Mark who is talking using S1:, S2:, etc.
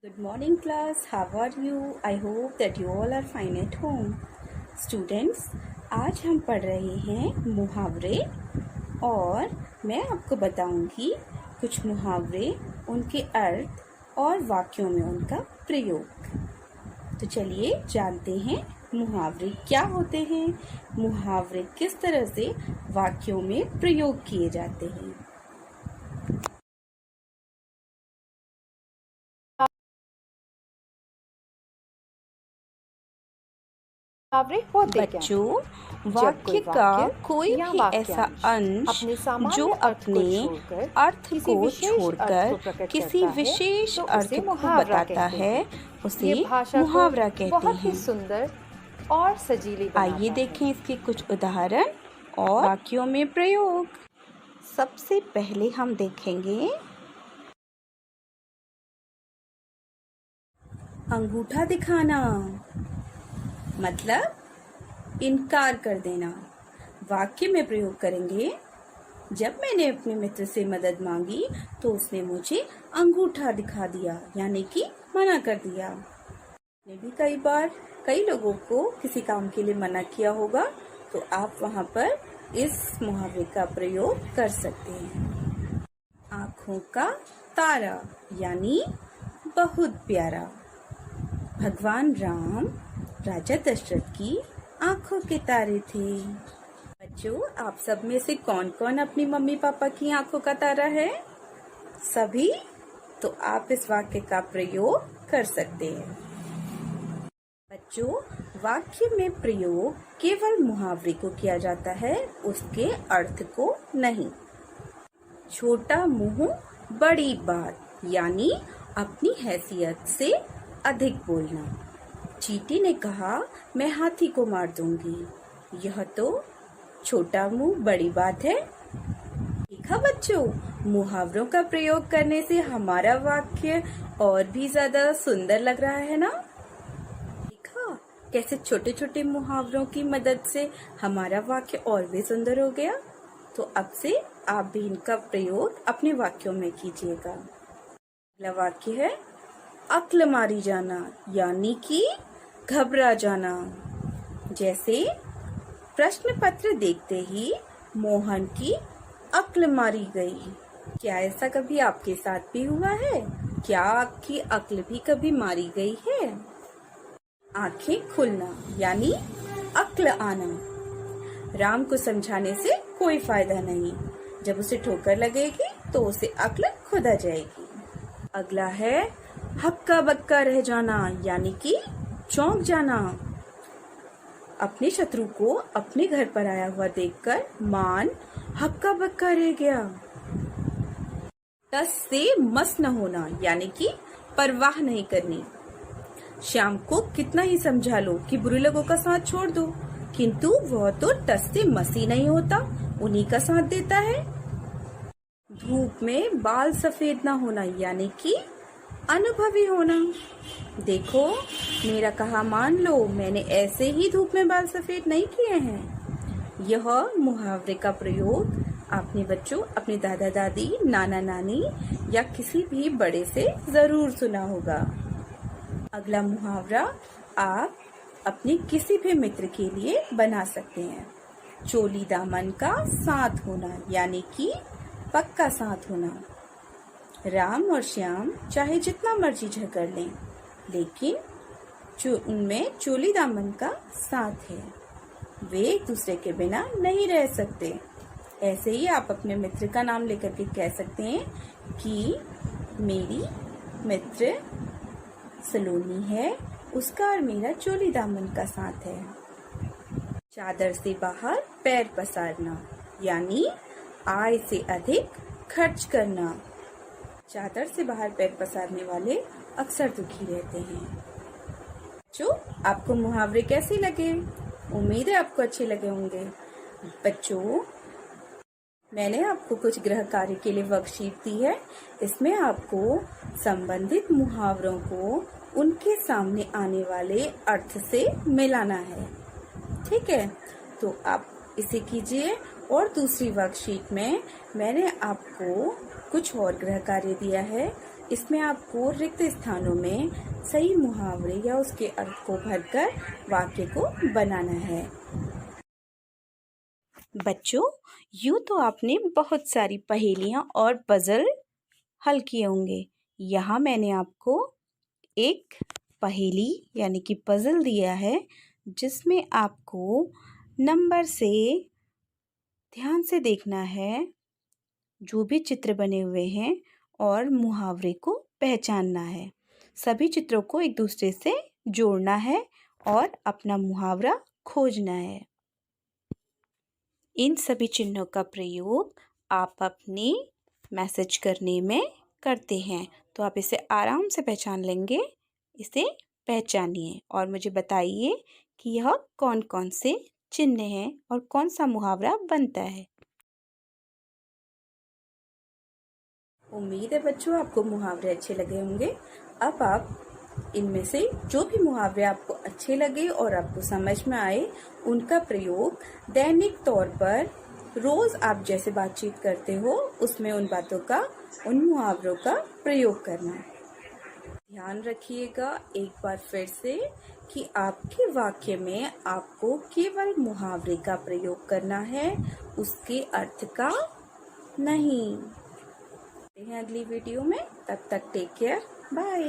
S1: Good morning class, how are you? I hope that you all are fine at home. Students, आज हम पढ़ रहे हैं मुहावरे और मैं आपको बताऊंगी कुछ मुहावरे, उनके अर्थ और वाक्यों में उनका प्रयोग। तो चलिए जानते हैं मुहावरे क्या होते हैं, मुहावरे किस तरह से वाक्यों में प्रयोग किए जाते हैं।
S2: मुहावरे होते क्या?
S1: बच्चों, वाक्य का कोई भी ऐसा अंश जो अपने अर्थ को छोड़कर किसी विशेष अर्थ को बताता है उसे मुहावरा कहते हैं।
S2: सुंदर और सजीली
S1: आइए देखें इसके कुछ उदाहरण और वाक्यों में प्रयोग। सबसे पहले हम देखेंगे अंगूठा दिखाना, मतलब इनकार कर देना। वाक्य में प्रयोग करेंगे, जब मैंने अपने मित्र से मदद मांगी तो उसने मुझे अंगूठा दिखा दिया, यानी कि मना कर दिया। ने भी कई बार कई लोगों को किसी काम के लिए मना किया होगा, तो आप वहाँ पर इस मुहावरे का प्रयोग कर सकते हैं। आँखों का तारा, यानी बहुत प्यारा। भगवान राम राजा दशरथ की आंखों के तारे थे। बच्चों, आप सब में से कौन कौन अपनी मम्मी पापा की आंखों का तारा है? सभी? तो आप इस वाक्य का प्रयोग कर सकते हैं। बच्चों, वाक्य में प्रयोग केवल मुहावरे को किया जाता है, उसके अर्थ को नहीं। छोटा मुंह बड़ी बात, यानी अपनी हैसियत से अधिक बोलना। चींटी ने कहा, मैं हाथी को मार दूंगी। यह तो छोटा मुंह बड़ी बात है। देखा बच्चों, मुहावरों का प्रयोग करने से हमारा वाक्य और भी ज्यादा सुंदर लग रहा है ना? देखा कैसे छोटे छोटे मुहावरों की मदद से हमारा वाक्य और भी सुंदर हो गया। तो अब से आप भी इनका प्रयोग अपने वाक्यों में कीजिएगा। अगला वाक्य है अक्ल मारी जाना, यानी कि घबरा जाना। जैसे प्रश्न पत्र देखते ही मोहन की अक्ल मारी गई। क्या ऐसा कभी आपके साथ भी हुआ है? क्या आपकी अक्ल भी कभी मारी गई है? आंखें खुलना, यानी अक्ल आना। राम को समझाने से कोई फायदा नहीं, जब उसे ठोकर लगेगी तो उसे अक्ल खुद आ जाएगी। अगला है हक्का बक्का रह जाना, यानी कि चौंक जाना। अपने शत्रु को अपने घर पर आया हुआ देखकर मान हक्का बक्का रह गया। टस से मस न होना, यानी कि परवाह नहीं करनी। श्याम को कितना ही समझा लो कि बुरे लोगों का साथ छोड़ दो, किंतु वह तो टस से मस ही नहीं होता, उन्हीं का साथ देता है। धूप में बाल सफेद न होना, यानी कि अनुभवी होना। देखो, मेरा कहा मान लो, मैंने ऐसे ही धूप में बाल सफेद नहीं किए हैं। यह मुहावरे का प्रयोग आपने बच्चों अपने दादा दादी, नाना नानी या किसी भी बड़े से जरूर सुना होगा। अगला मुहावरा आप अपने किसी भी मित्र के लिए बना सकते हैं। चोली दामन का साथ होना, यानी कि पक्का साथ होना। राम और श्याम चाहे जितना मर्जी झगड़ लें, लेकिन उनमें चोली दामन का साथ है। वे एक दूसरे के बिना नहीं रह सकते। ऐसे ही आप अपने मित्र का नाम लेकर के कह सकते हैं कि मेरी मित्र सलोनी है, उसका और मेरा चोली दामन का साथ है। चादर से बाहर पैर पसारना, यानी आय से अधिक खर्च करना। चादर से बाहर पैर पसारने वाले अक्सर दुखी रहते हैं। बच्चों, आपको मुहावरे कैसे लगे? उम्मीद है आपको अच्छे लगे होंगे। बच्चों, मैंने आपको कुछ गृह कार्य के लिए वर्कशीट दी है। इसमें आपको संबंधित मुहावरों को उनके सामने आने वाले अर्थ से मिलाना है। ठीक है, तो आप इसे कीजिए। और दूसरी वर्कशीट में मैंने आपको कुछ और गृह कार्य दिया है, इसमें आपको रिक्त स्थानों में सही मुहावरे या उसके अर्थ को भरकर वाक्य को बनाना है। बच्चों, यूं तो आपने बहुत सारी पहेलियां और पजल हल किए होंगे। यहाँ मैंने आपको एक पहेली यानी कि पजल दिया है, जिसमें आपको नंबर से ध्यान से देखना है, जो भी चित्र बने हुए हैं और मुहावरे को पहचानना है। सभी चित्रों को एक दूसरे से जोड़ना है और अपना मुहावरा खोजना है। इन सभी चिन्हों का प्रयोग आप अपनी मैसेज करने में करते हैं, तो आप इसे आराम से पहचान लेंगे। इसे पहचानिए और मुझे बताइए कि यह कौन कौन से चिन्ह हैं और कौन सा मुहावरा बनता है। उम्मीद है बच्चों आपको मुहावरे अच्छे लगे होंगे। अब आप इनमें से जो भी मुहावरे आपको अच्छे लगे और आपको समझ में आए, उनका प्रयोग दैनिक तौर पर रोज आप जैसे बातचीत करते हो उसमें उन बातों का, उन मुहावरों का प्रयोग करना है। ध्यान रखिएगा एक बार फिर से कि आपके वाक्य में आपको केवल मुहावरे का प्रयोग करना है, उसके अर्थ का नहीं। मिलते हैं अगली वीडियो में, तब तक टेक केयर, बाय।